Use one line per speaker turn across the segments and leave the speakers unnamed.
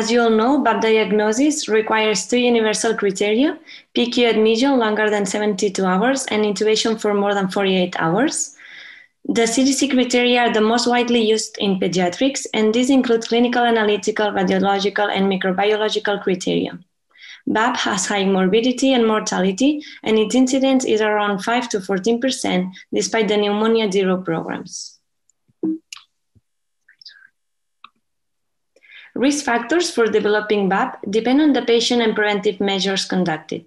As you all know, BAP diagnosis requires two universal criteria: PQ admission longer than 72 hours and intubation for more than 48 hours. The CDC criteria are the most widely used in pediatrics, and these include clinical, analytical, radiological, and microbiological criteria. BAP has high morbidity and mortality, and its incidence is around 5 to 14%, despite the Pneumonia Zero programs. Risk factors for developing BAP depend on the patient and preventive measures conducted.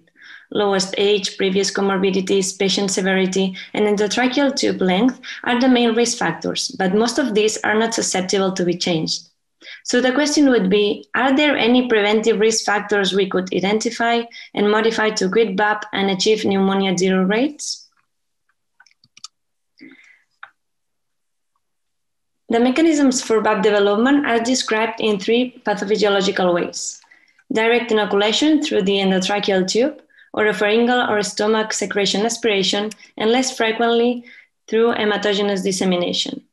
Lowest age, previous comorbidities, patient severity, and endotracheal tube length are the main risk factors, but most of these are not susceptible to be changed. So the question would be, are there any preventive risk factors we could identify and modify to quit BAP and achieve Pneumonia Zero rates? The mechanisms for BAP development are described in three pathophysiological ways: direct inoculation through the endotracheal tube, oropharyngeal or stomach secretion aspiration, and less frequently through hematogenous dissemination.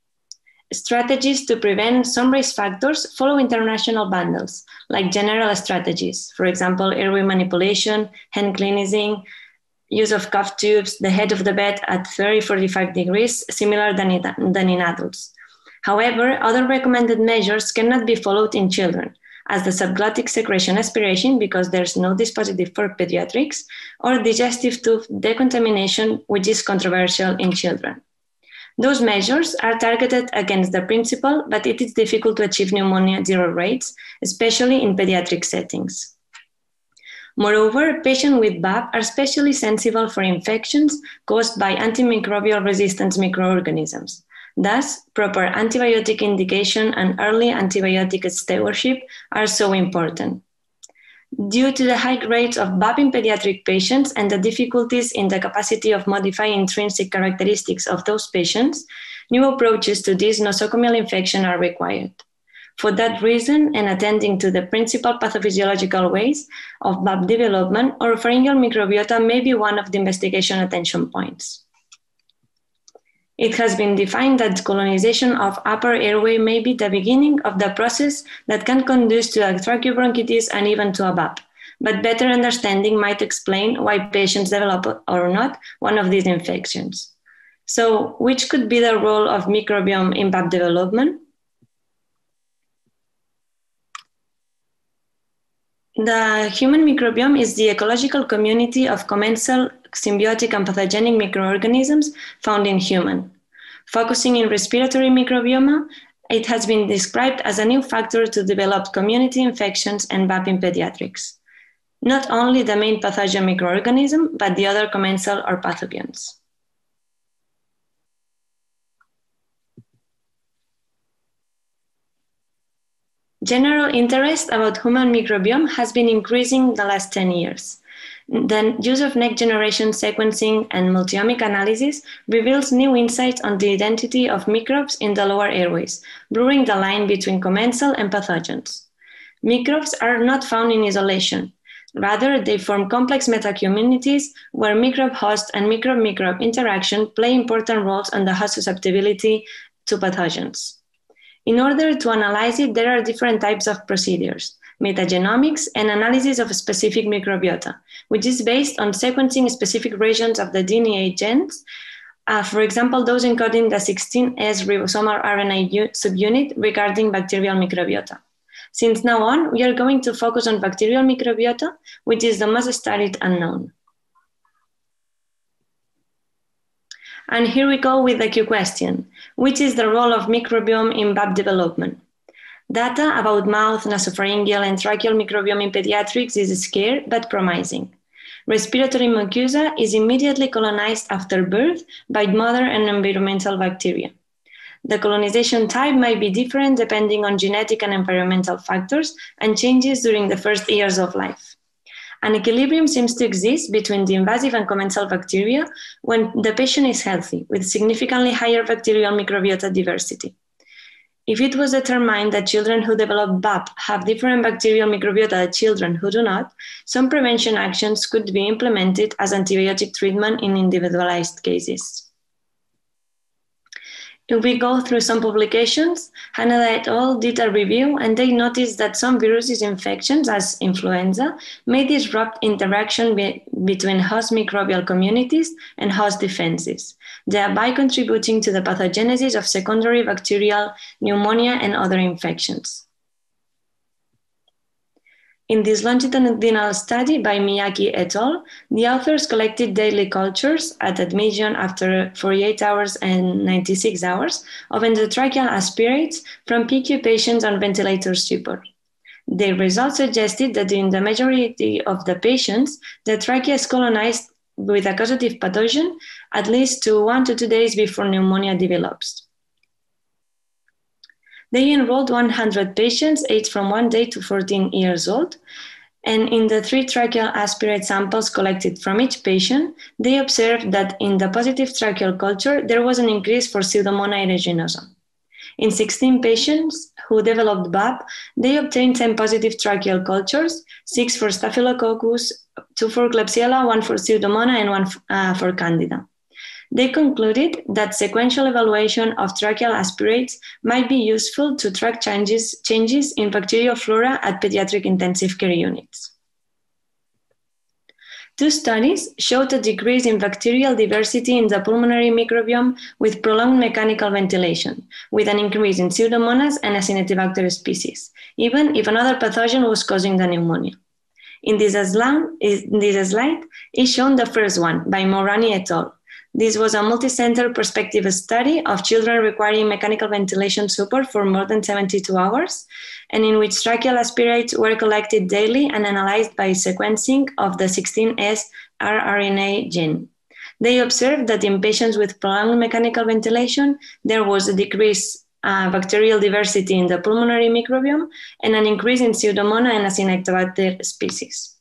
Strategies to prevent some risk factors follow international bundles, like general strategies, for example, airway manipulation, hand cleansing, use of cuff tubes, the head of the bed at 30-45 degrees, similar than in adults. However, other recommended measures cannot be followed in children, as the subglottic secretion aspiration, because there's no dispositif for pediatrics, or digestive tube decontamination, which is controversial in children. Those measures are targeted against the principle, but it is difficult to achieve Pneumonia Zero rates, especially in pediatric settings. Moreover, patients with BAP are especially sensible for infections caused by antimicrobial resistance microorganisms. Thus, proper antibiotic indication and early antibiotic stewardship are so important. Due to the high rates of BAP in pediatric patients and the difficulties in the capacity of modifying intrinsic characteristics of those patients, new approaches to this nosocomial infection are required. For that reason, and attending to the principal pathophysiological ways of BAP development, oropharyngeal microbiota may be one of the investigation attention points. It has been defined that colonization of upper airway may be the beginning of the process that can conduce to a tracheobronchitis and even to a BAP, but better understanding might explain why patients develop or not one of these infections. So, which could be the role of microbiome in BAP development? The human microbiome is the ecological community of commensal, symbiotic, and pathogenic microorganisms found in human. Focusing in respiratory microbiome, it has been described as a new factor to develop community infections and BAP in pediatrics. Not only the main pathogen microorganism, but the other commensal or pathogens. General interest about human microbiome has been increasing the last 10 years. The use of next-generation sequencing and multiomic analysis reveals new insights on the identity of microbes in the lower airways, blurring the line between commensal and pathogens. Microbes are not found in isolation. Rather, they form complex metacommunities where microbe-host and microbe-microbe interaction play important roles on the host susceptibility to pathogens. In order to analyze it, there are different types of procedures: metagenomics and analysis of specific microbiota, which is based on sequencing specific regions of the DNA genes, for example, those encoding the 16S ribosomal RNA subunit regarding bacterial microbiota. Since now on, we are going to focus on bacterial microbiota, which is the most studied unknown. And here we go with the Q question: which is the role of microbiome in BAP development? Data about mouth, nasopharyngeal, and tracheal microbiome in pediatrics is scarce but promising. Respiratory mucosa is immediately colonized after birth by mother and environmental bacteria. The colonization type might be different depending on genetic and environmental factors and changes during the first years of life. An equilibrium seems to exist between the invasive and commensal bacteria when the patient is healthy, with significantly higher bacterial microbiota diversity. If it was determined that children who develop BAP have different bacterial microbiota than children who do not, some prevention actions could be implemented as antibiotic treatment in individualized cases. If we go through some publications, Hanada et al. Did a review and they noticed that some viruses infections, as influenza, may disrupt interaction between host microbial communities and host defenses, thereby contributing to the pathogenesis of secondary bacterial pneumonia and other infections. In this longitudinal study by Miyake et al., the authors collected daily cultures at admission after 48 hours and 96 hours of endotracheal aspirates from PQ patients on ventilator support. The results suggested that in the majority of the patients, the trachea is colonized with a causative pathogen at least 1 to 2 days before pneumonia develops. They enrolled 100 patients aged from 1 day to 14 years old, and in the 3 tracheal aspirate samples collected from each patient, they observed that in the positive tracheal culture, there was an increase for Pseudomonas aeruginosa. In 16 patients who developed BAP, they obtained 10 positive tracheal cultures, 6 for Staphylococcus, 2 for Klebsiella, 1 for Pseudomonas, and 1 for Candida. They concluded that sequential evaluation of tracheal aspirates might be useful to track changes in bacterial flora at pediatric intensive care units. 2 studies showed a decrease in bacterial diversity in the pulmonary microbiome with prolonged mechanical ventilation, with an increase in Pseudomonas and Acinetobacter species, even if another pathogen was causing the pneumonia. In this slide is shown the first one by Morani et al. This was a multicenter prospective study of children requiring mechanical ventilation support for more than 72 hours, and in which tracheal aspirates were collected daily and analyzed by sequencing of the 16S rRNA gene. They observed that in patients with prolonged mechanical ventilation, there was a decrease bacterial diversity in the pulmonary microbiome and an increase in Pseudomonas and Acinetobacter species.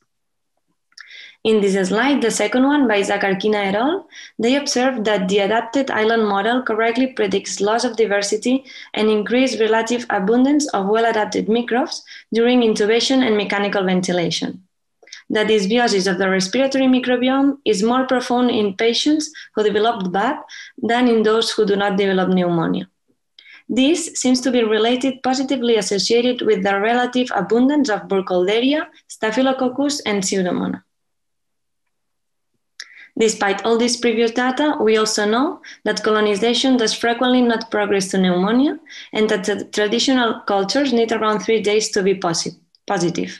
In this slide, the second one by Zakharkina et al., they observed that the adapted island model correctly predicts loss of diversity and increased relative abundance of well-adapted microbes during intubation and mechanical ventilation. That dysbiosis of the respiratory microbiome is more profound in patients who developed BAP than in those who do not develop pneumonia. This seems to be positively associated with the relative abundance of Burkholderia, Staphylococcus, and Pseudomonas. Despite all this previous data, we also know that colonization does frequently not progress to pneumonia and that the traditional cultures need around 3 days to be positive.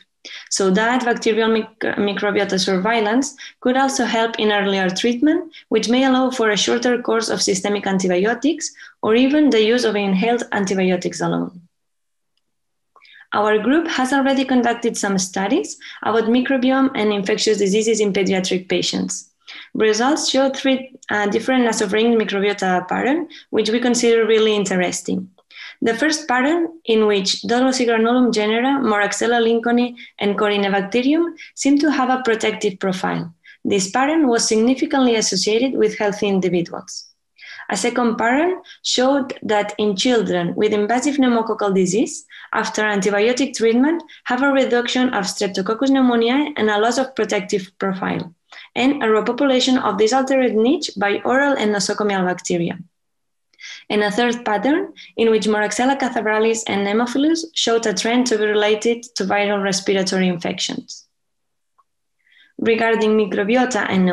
So that bacterial microbiota surveillance could also help in earlier treatment, which may allow for a shorter course of systemic antibiotics or even the use of inhaled antibiotics alone. Our group has already conducted some studies about microbiome and infectious diseases in pediatric patients. Results show 3 different nasopharyngeal microbiota patterns, which we consider really interesting. The first pattern, in which Dodrossigranulum genera, Moraxella lincolni, and Corynebacterium seem to have a protective profile. This pattern was significantly associated with healthy individuals. A second pattern showed that in children with invasive pneumococcal disease, after antibiotic treatment, have a reduction of Streptococcus pneumoniae and a loss of protective profile, and a repopulation of this altered niche by oral and nosocomial bacteria. And a third pattern, in which Moraxella catharralis and Nemophilus showed a trend to be related to viral respiratory infections. Regarding microbiota and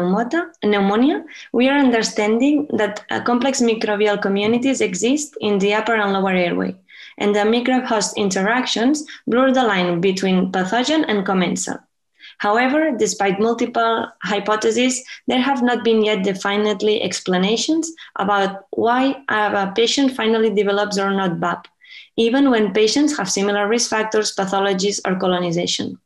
pneumonia, we are understanding that complex microbial communities exist in the upper and lower airway, and the microbe-host interactions blur the line between pathogen and commensal. However, despite multiple hypotheses, there have not been yet definitely explanations about why a patient finally develops or not BAP, even when patients have similar risk factors, pathologies, or colonization.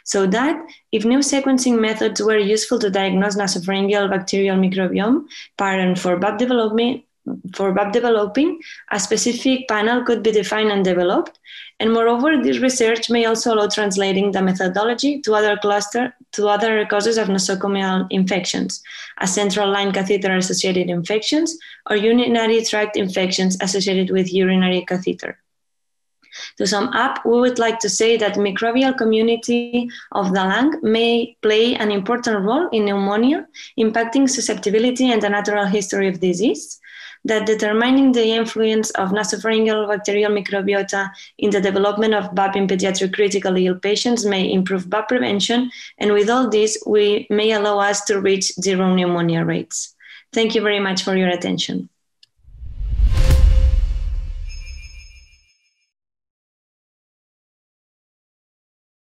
So that, if new sequencing methods were useful to diagnose nasopharyngeal bacterial microbiome pattern for BAP developing, a specific panel could be defined and developed. And moreover, this research may also allow translating the methodology to other causes of nosocomial infections, as central line catheter-associated infections or urinary tract infections associated with urinary catheter. To sum up, we would like to say that microbial community of the lung may play an important role in pneumonia, impacting susceptibility and the natural history of disease, that determining the influence of nasopharyngeal bacterial microbiota in the development of BAP in pediatric critically ill patients may improve BAP prevention, and with all this, we may allow us to reach zero pneumonia rates. Thank you very much for your attention.